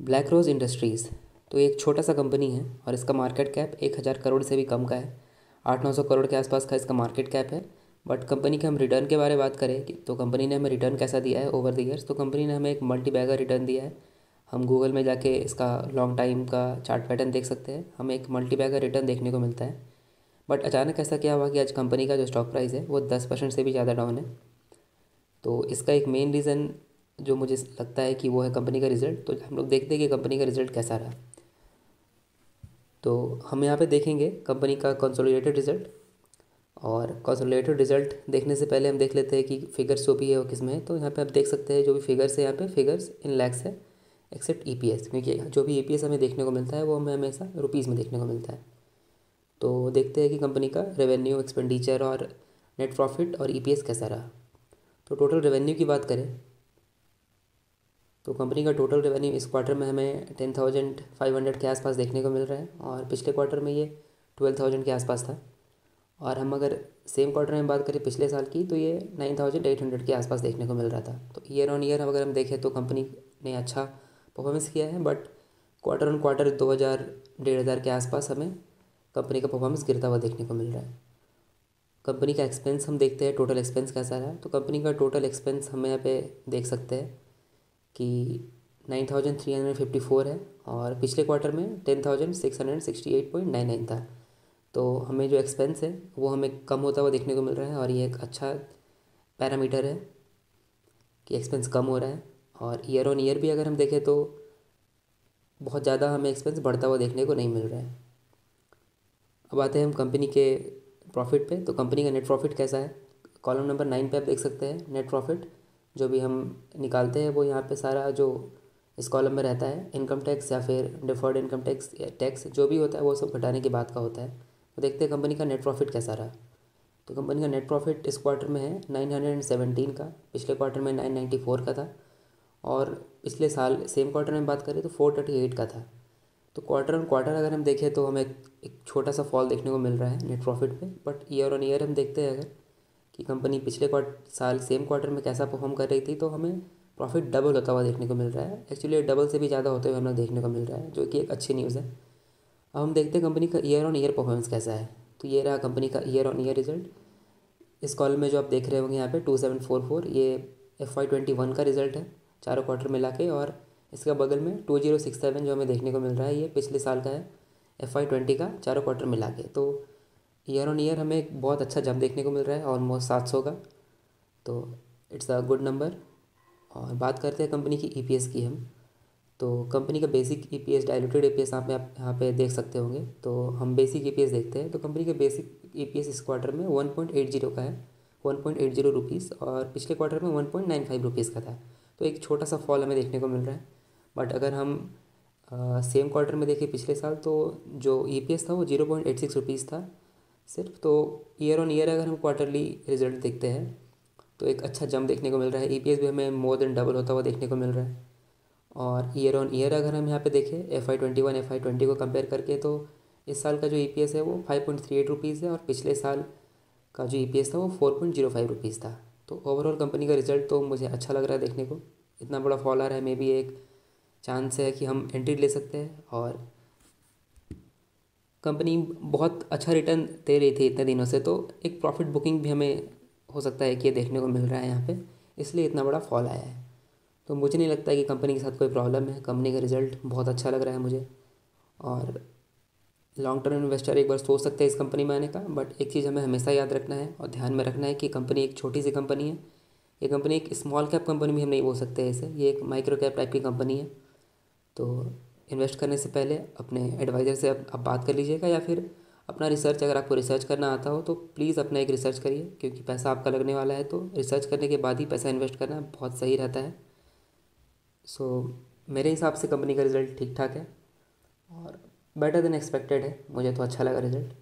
Black रोज़ industries तो ये एक छोटा सा कंपनी है और इसका मार्केट कैप 1,000 करोड़ से भी कम का है। 800-900 करोड़ के आसपास का इसका मार्केट कैप है। बट कंपनी के हम रिटर्न के बारे में बात करें तो कंपनी ने हमें रिटर्न कैसा दिया है ओवर द ईयर्स, तो कंपनी ने हमें एक मल्टी बैगर रिटर्न दिया है। हम गूगल में जाके इसका लॉन्ग टाइम का चार्ट पैटर्न देख सकते हैं, हमें एक मल्टी बैगर रिटर्न देखने को मिलता है। बट अचानक ऐसा क्या हुआ कि आज कंपनी का जो स्टॉक प्राइस है वो 10% से भी ज़्यादा डाउन है। तो इसका एक मेन रीज़न जो मुझे लगता है कि वो है कंपनी का रिज़ल्ट। तो हम लोग देखते हैं कि कंपनी का रिज़ल्ट कैसा रहा। तो हम यहाँ पे देखेंगे कंपनी का कंसोलिडेटेड रिज़ल्ट, और कंसोलिडेटेड रिज़ल्ट देखने से पहले हम देख लेते हैं कि फिगर्स जो भी है वो किस में है। तो यहाँ पे आप देख सकते हैं जो भी फिगर्स है, यहाँ पे फिगर्स इन लैक्स है एक्सेप्ट ईपीएस, क्योंकि जो भी ईपीएस हमें देखने को मिलता है वो हमें हमेशा रुपीज़ में देखने को मिलता है। तो देखते हैं कि कंपनी का रेवेन्यू, एक्सपेंडिचर और नेट प्रॉफिट और ईपीएस कैसा रहा। तो टोटल रेवेन्यू की बात करें तो कंपनी का टोटल रेवेन्यू इस क्वार्टर में हमें 10,500 के आसपास देखने को मिल रहा है, और पिछले क्वार्टर में ये 12,000 के आसपास था। और हम अगर सेम क्वार्टर में बात करें पिछले साल की तो ये 9,800 के आसपास देखने को मिल रहा था। तो ईयर ऑन ईयर अगर हम देखें तो कंपनी ने अच्छा परफॉर्मेंस किया है, बट क्वार्टर ऑन क्वार्टर 2,000 1,500 के आसपास हमें कंपनी का परफॉर्मेंस गिरता हुआ देखने को मिल रहा है। कंपनी का एक्सपेंस हम देखते हैं, टोटल एक्सपेंस कैसा रहा। तो कंपनी का टोटल एक्सपेंस हम यहाँ पे देख सकते हैं कि 9,354 है, और पिछले क्वार्टर में 10,668.99 था। तो हमें जो एक्सपेंस है वो हमें कम होता हुआ देखने को मिल रहा है, और ये एक अच्छा पैरामीटर है कि एक्सपेंस कम हो रहा है। और ईयर ऑन ईयर भी अगर हम देखें तो बहुत ज़्यादा हमें एक्सपेंस बढ़ता हुआ देखने को नहीं मिल रहा है। अब आते हैं हम कंपनी के प्रॉफिट पे। तो कंपनी का नेट प्रॉफिट कैसा है, कॉलम नंबर 9 पे आप देख सकते हैं। नेट प्रॉफिट जो भी हम निकालते हैं वो यहाँ पे सारा जो इस कॉलम में रहता है, इनकम टैक्स या फिर डिफर्ड इनकम टैक्स टैक्स जो भी होता है वो सब घटाने की बात का होता है। तो देखते हैं कंपनी का नेट प्रॉफिट कैसा रहा। तो कंपनी का नेट प्रॉफिट इस क्वार्टर में है 917 का, पिछले क्वार्टर में 994 का था, और पिछले साल सेम क्वार्टर में बात करें तो 438 का था। तो क्वार्टर ऑन क्वार्टर अगर हम देखें तो हमें एक छोटा सा फॉल देखने को मिल रहा है नेट प्रॉफिट पे। बट ईयर ऑन ईयर हम देखते हैं अगर कि कंपनी पिछले साल सेम क्वार्टर में कैसा परफॉर्म कर रही थी, तो हमें प्रॉफिट डबल होता हुआ देखने को मिल रहा है। एक्चुअली डबल से भी ज़्यादा होते हुए हमें देखने को मिल रहा है, जो कि एक अच्छी न्यूज़ है। अब हम देखते हैं कंपनी का ईयर ऑन ईयर परफॉर्मेंस कैसा है। तो ये रहा कंपनी का ईयर ऑन ईयर रिजल्ट। इस कॉलम में जो आप देख रहे होंगे यहाँ पे 2744, ये FY21 का रिज़ल्ट है चारों क्वार्टर मिला के। और इसका बगल में 2067 जो हमें देखने को मिल रहा है, ये पिछले साल का है FY20 का चारों क्वार्टर मिला के। तो ईयर ऑन ईयर हमें एक बहुत अच्छा जंप देखने को मिल रहा है, ऑलमोस्ट 700 का। तो इट्स अ गुड नंबर। और बात करते हैं कंपनी की ईपीएस की हम। तो कंपनी का बेसिक ईपीएस, डाइल्यूटेड ईपीएस आप यहाँ पे देख सकते होंगे। तो हम बेसिक ईपीएस देखते हैं। तो कंपनी का बेसिक ईपीएस इस क्वार्टर में 1.80 का है, 1.80 रुपीज़, और पिछले क्वार्टर में 1.95 रुपीज़ का था। तो एक छोटा सा फॉल हमें देखने को मिल रहा है। बट अगर हम सेम क्वार्टर में देखें पिछले साल, तो जो ईपीएस था वो 0.86 रुपीज़ था सिर्फ। तो ईयर ऑन ईयर अगर हम क्वार्टरली रिजल्ट देखते हैं तो एक अच्छा जंप देखने को मिल रहा है। ईपीएस भी हमें मोर देन डबल होता हुआ देखने को मिल रहा है। और ईयर ऑन ईयर अगर हम यहाँ पे देखें FY21 FY20 को कंपेयर करके, तो इस साल का जो ईपीएस है वो 5.38 रुपीज़ है, और पिछले साल का जो ईपीएस था वो 4.05 रुपीज़ था। तो ओवरऑल कंपनी का रिजल्ट तो मुझे अच्छा लग रहा है देखने को। इतना बड़ा फॉल आ रहा है, मे बी एक चांस है कि हम एंट्री ले सकते हैं। और कंपनी बहुत अच्छा रिटर्न दे रही थी इतने दिनों से, तो एक प्रॉफिट बुकिंग भी हमें हो सकता है कि ये देखने को मिल रहा है यहाँ पे, इसलिए इतना बड़ा फॉल आया है। तो मुझे नहीं लगता कि कंपनी के साथ कोई प्रॉब्लम है। कंपनी का रिज़ल्ट बहुत अच्छा लग रहा है मुझे। और लॉन्ग टर्म इन्वेस्टर एक बार सोच सकते हैं इस कंपनी में आने का। बट एक चीज़ हमें हमेशा याद रखना है और ध्यान में रखना है कि कंपनी एक छोटी सी कंपनी है। ये कंपनी एक स्मॉल कैप कंपनी भी हम नहीं बोल सकते इसे, ये एक माइक्रो कैप टाइप की कंपनी है। तो इन्वेस्ट करने से पहले अपने एडवाइज़र से आप बात कर लीजिएगा, या फिर अपना रिसर्च, अगर आपको रिसर्च करना आता हो तो प्लीज़ अपना एक रिसर्च करिए, क्योंकि पैसा आपका लगने वाला है। तो रिसर्च करने के बाद ही पैसा इन्वेस्ट करना बहुत सही रहता है। सो मेरे हिसाब से कंपनी का रिज़ल्ट ठीक ठाक है और बेटर देन एक्सपेक्टेड है। मुझे तो अच्छा लगा रिज़ल्ट।